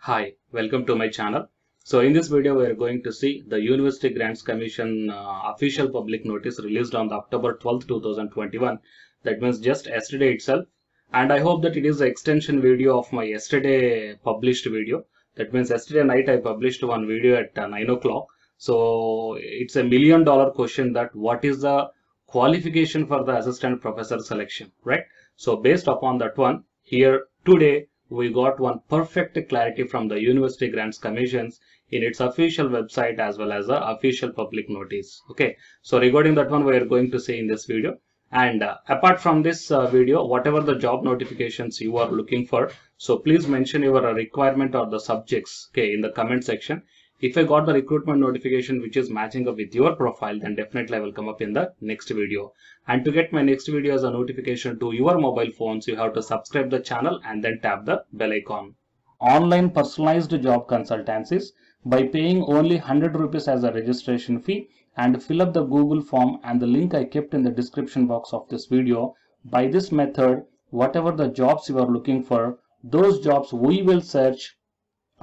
Hi, welcome to my channel. So in this video, we are going to see the University Grants Commission official public notice released on the October 12th, 2021. That means just yesterday itself. And I hope that it is the extension video of my yesterday published video. That means yesterday night I published one video at 9 o'clock. So it's a $1 million question that what is the qualification for the assistant professor selection, right? So based upon that one, here today, we got one perfect clarity from the University Grants Commissions in its official website as well as the official public notice. Okay, so regarding that one, we are going to see in this video. And apart from this video, whatever the job notifications you are looking for, so please mention your requirement or the subjects, okay, in the comment section. If I got the recruitment notification which is matching up with your profile, then definitely I will come up in the next video. And to get my next video as a notification to your mobile phones, you have to subscribe the channel and then tap the bell icon. Online personalized job consultancies by paying only 100 rupees as a registration fee and fill up the Google form and the link I kept in the description box of this video. By this method, whatever the jobs you are looking for, those jobs we will search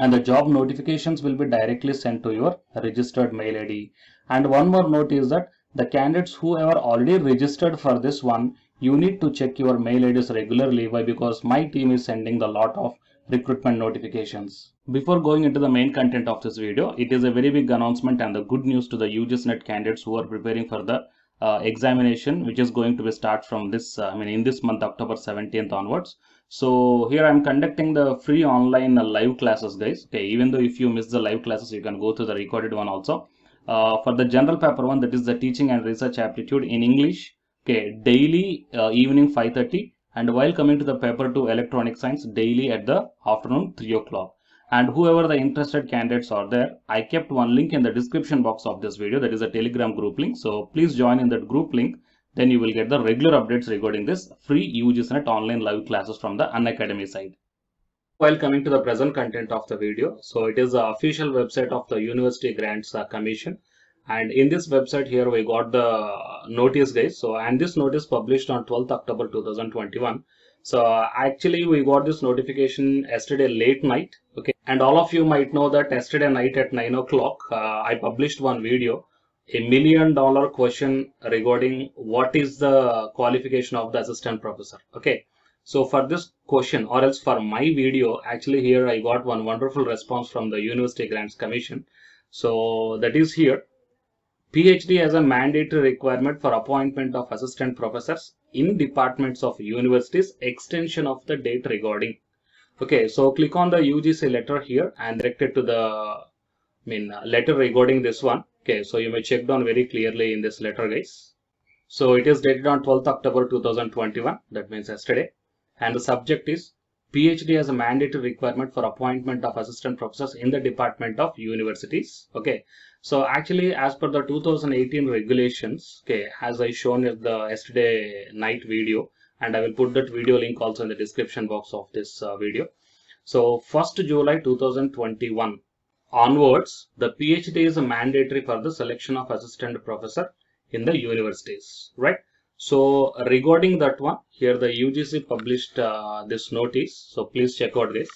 and the job notifications will be directly sent to your registered mail ID. And one more note is that the candidates who are already registered for this one, you need to check your mail IDs regularly. Why? Because my team is sending the lot of recruitment notifications. Before going into the main content of this video, it is a very big announcement and the good news to the UGC-NET candidates who are preparing for the examination, which is going to be start from this, in this month, October 17th onwards. So here I'm conducting the free online live classes, guys. Okay, even though if you miss the live classes, you can go to the recorded one also. For the general paper one, that is the teaching and research aptitude in English. Okay, daily evening 5:30, and while coming to the paper 2 electronic science, daily at the afternoon 3 o'clock. And whoever the interested candidates are there, I kept one link in the description box of this video. That is a Telegram group link. So please join in that group link. Then you will get the regular updates regarding this free UGC-NET online live classes from the Unacademy side. While coming to the present content of the video, so it is the official website of the University Grants Commission. And in this website here, we got the notice, guys. So, and this notice published on 12th October 2021. So actually we got this notification yesterday late night. Okay. And all of you might know that yesterday night at 9 o'clock, I published one video, a $1 million question regarding what is the qualification of the assistant professor. Okay. So for this question or else for my video, actually here I got one wonderful response from the University Grants Commission. So that is here. PhD as a mandatory requirement for appointment of assistant professors in departments of universities, extension of the date regarding. Okay, so click on the UGC letter here and directed to the letter regarding this one. Okay, so you may check down very clearly in this letter, guys. So it is dated on 12th October 2021. That means yesterday. And the subject is PhD as a mandatory requirement for appointment of assistant professors in the department of universities. Okay. So actually, as per the 2018 regulations, okay, as I shown in the yesterday night video, and I will put that video link also in the description box of this video. So 1st July 2021 onwards, the PhD is mandatory for the selection of assistant professor in the universities, right? So regarding that one, here the UGC published this notice. So please check out this.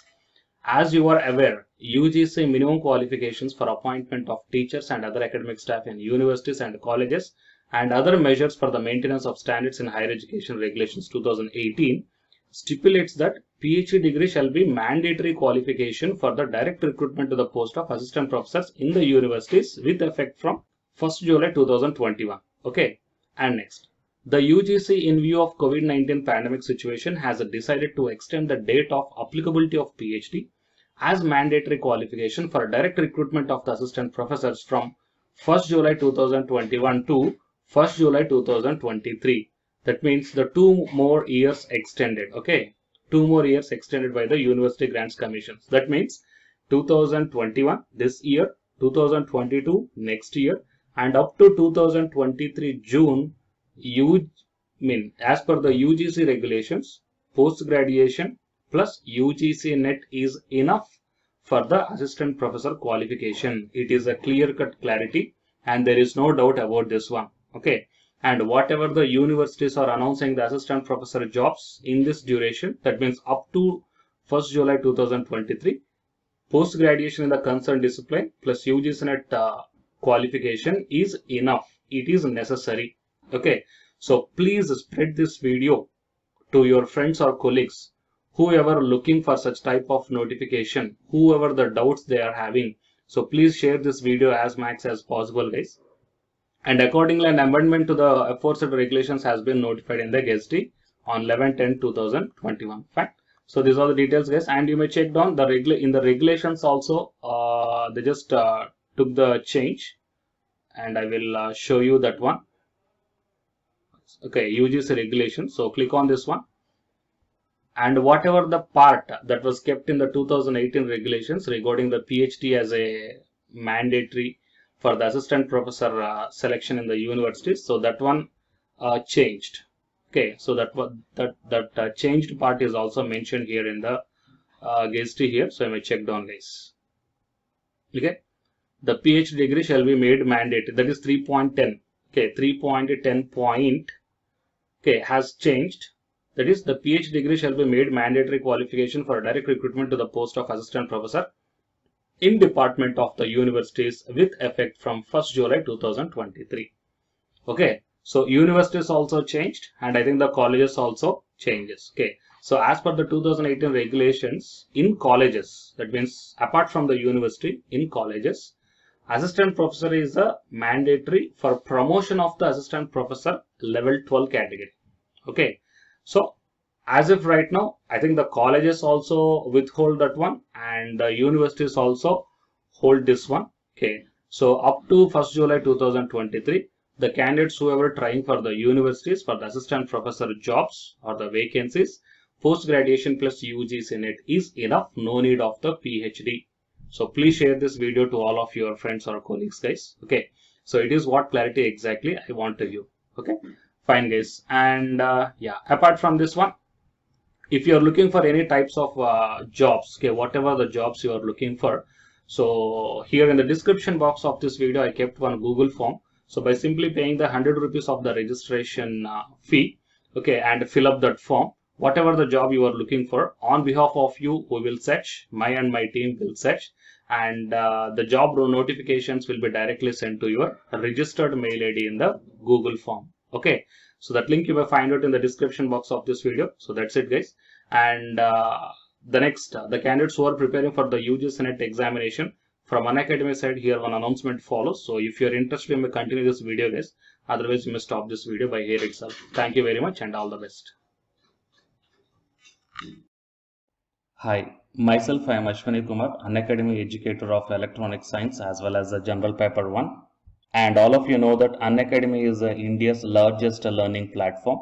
As you are aware, UGC minimum qualifications for appointment of teachers and other academic staff in universities and colleges and other measures for the maintenance of standards in higher education regulations 2018 stipulates that PhD degree shall be mandatory qualification for the direct recruitment to the post of assistant professors in the universities with effect from 1st July 2021. Okay, and next. The UGC, in view of COVID-19 pandemic situation, has decided to extend the date of applicability of PhD as mandatory qualification for direct recruitment of the assistant professors from 1st July 2021 to 1st July 2023. That means the 2 more years extended. Okay, 2 more years extended by the University Grants Commission. That means 2021 this year, 2022 next year, and up to 2023 June. As per the UGC regulations, post-graduation plus UGC-NET is enough for the assistant professor qualification. It is a clear-cut clarity and there is no doubt about this one. Okay, and whatever the universities are announcing the assistant professor jobs in this duration, that means up to 1st July 2023, post graduation in the concerned discipline plus UGC NET qualification is enough. It is necessary. Okay, so please spread this video to your friends or colleagues, whoever looking for such type of notification, whoever the doubts they are having. So please share this video as much as possible, guys. And accordingly, an amendment to the aforesaid regulations has been notified in the Gazette on 11/10/2021. Fact. So these are the details, guys, and you may check down the in the regulations also. They just took the change, and I will show you that one. Okay, UGC regulation. So click on this one, and whatever the part that was kept in the 2018 regulations regarding the PhD as a mandatory for the assistant professor selection in the universities, so that one changed. Okay, so that changed part is also mentioned here in the Gazette here. So I may check down, guys. Okay, the PhD degree shall be made mandatory. That is 3.10. Okay, 3.10 point. Okay, has changed. That is, the PhD degree shall be made mandatory qualification for direct recruitment to the post of assistant professor in department of the universities with effect from 1st July 2023. Okay, so universities also changed, and I think the colleges also changes. Okay, so as per the 2018 regulations, in colleges, that means apart from the university, in colleges, assistant professor is a mandatory for promotion of the assistant professor level 12 category. Okay, so as if right now, I think the colleges also withhold that one, and the universities also hold this one. Okay, so up to 1st July 2023, the candidates who are trying for the universities for the assistant professor jobs or the vacancies, post graduation plus UGC NET is enough. No need of the PhD. So please share this video to all of your friends or colleagues, guys. Okay, so it is what clarity exactly I want to give. Okay, fine, guys. And yeah, apart from this one, if you are looking for any types of jobs, okay, whatever the jobs you are looking for, so here in the description box of this video I kept one Google form. So by simply paying the 100 rupees of the registration fee, okay, and fill up that form, whatever the job you are looking for, on behalf of you, we will search, my team will search, and the job notifications will be directly sent to your registered mail ID in the Google form. Okay, so that link you may find out in the description box of this video. So that's it, guys. And the next, the candidates who are preparing for the UGC NET examination, from Unacademy side, here one announcement follows. So if you are interested, you may continue this video, guys. Otherwise, you may stop this video by here itself. Thank you very much and all the best. Hi, myself I am Ashwani Kumar, Unacademy educator of electronic science as well as the general paper 1. And all of you know that Unacademy is India's largest learning platform.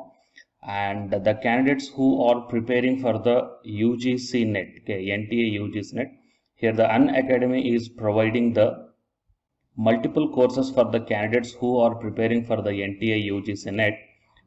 And the candidates who are preparing for the UGC NET, okay, NTA UGC NET, here the Unacademy is providing the multiple courses for the candidates who are preparing for the NTA UGC NET.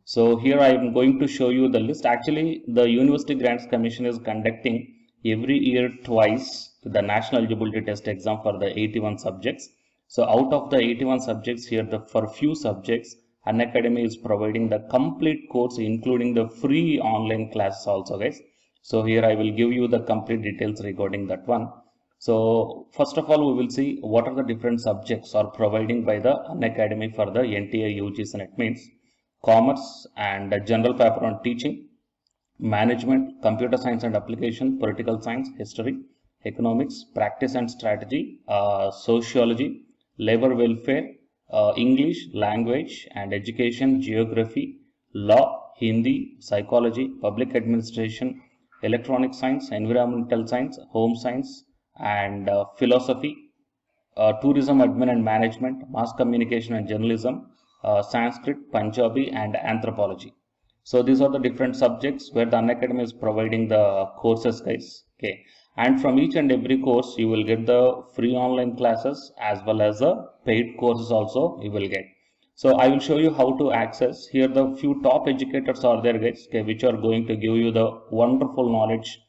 So here I am going to show you the list. Actually, the University Grants Commission is conducting every year twice the National Eligibility Test exam for the 81 subjects. So out of the 81 subjects here, for few subjects, Unacademy is providing the complete course, including the free online classes also, guys. So here I will give you the complete details regarding that one. So first of all, we will see what are the different subjects are providing by the Unacademy for the NTA UGC NET, means commerce and general paper on teaching, management, computer science and application, political science, history, economics, practice and strategy, sociology, labor welfare, English, language and education, geography, law, Hindi, psychology, public administration, electronic science, environmental science, home science and philosophy, tourism admin and management, mass communication and journalism, Sanskrit, Punjabi and anthropology. So these are the different subjects where the Unacademy is providing the courses, guys. Okay, and from each and every course you will get the free online classes as well as the paid courses also you will get. So I will show you how to access. Here the few top educators are there, guys, okay, which are going to give you the wonderful knowledge.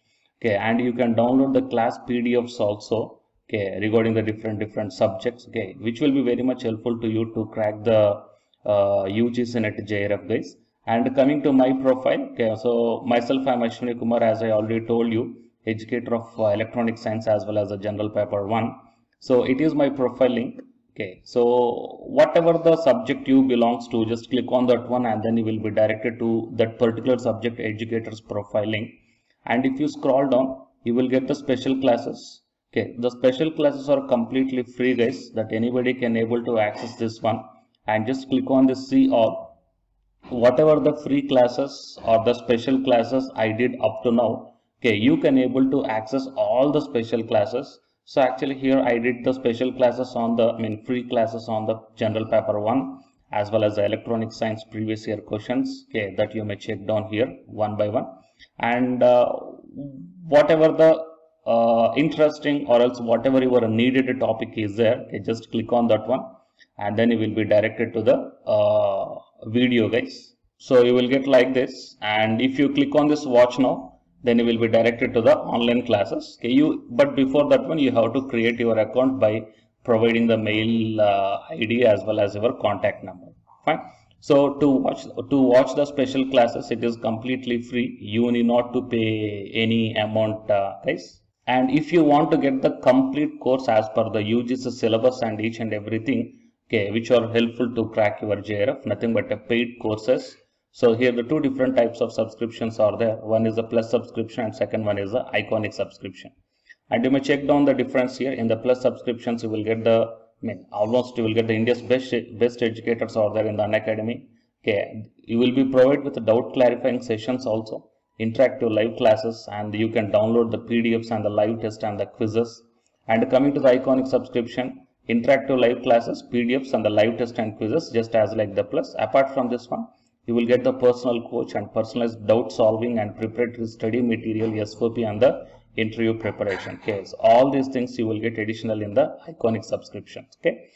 Okay, and you can download the class PDFs also, okay, regarding the different subjects, okay, which will be very much helpful to you to crack the UGC NET JRF, guys. And coming to my profile, okay, so myself I am Ashwani Kumar, as I already told you. educator of electronic science as well as the general paper 1. So it is my profile link. Okay, so whatever the subject you belongs to, just click on that one and then you will be directed to that particular subject educator's profile link. And if you scroll down, you will get the special classes. Okay, the special classes are completely free, guys, that anybody can able to access this one. And just click on this see all. Whatever the free classes or the special classes I did up to now, okay, you can able to access all the special classes. So actually here I did the special classes on the free classes on the general paper 1 as well as the electronic science previous year questions, okay, that you may check down here one by one. And whatever the interesting or else whatever your needed topic is there, okay, just click on that one and then you will be directed to the video, guys. So you will get like this, and if you click on this watch now, then you will be directed to the online classes. Okay, but before that one you have to create your account by providing the mail ID as well as your contact number. Fine. So to watch the special classes, it is completely free. You need not to pay any amount, guys. And if you want to get the complete course as per the UGC syllabus and each and everything, okay, which are helpful to crack your JRF, nothing but a paid courses. So here the two different types of subscriptions are there. One is the plus subscription and second one is the iconic subscription. And you may check down the difference here. In the plus subscriptions, you will get the, almost you will get the India's best educators are there in the Unacademy. Okay, you will be provided with the doubt clarifying sessions also, interactive live classes, and you can download the PDFs and the live test and the quizzes. And coming to the iconic subscription, interactive live classes, PDFs and the live test and quizzes, just as like the plus. Apart from this one, you will get the personal coach and personalized doubt solving and preparatory study material, SOP, and the interview preparation. Okay, so all these things you will get additional in the iconic subscription. Okay,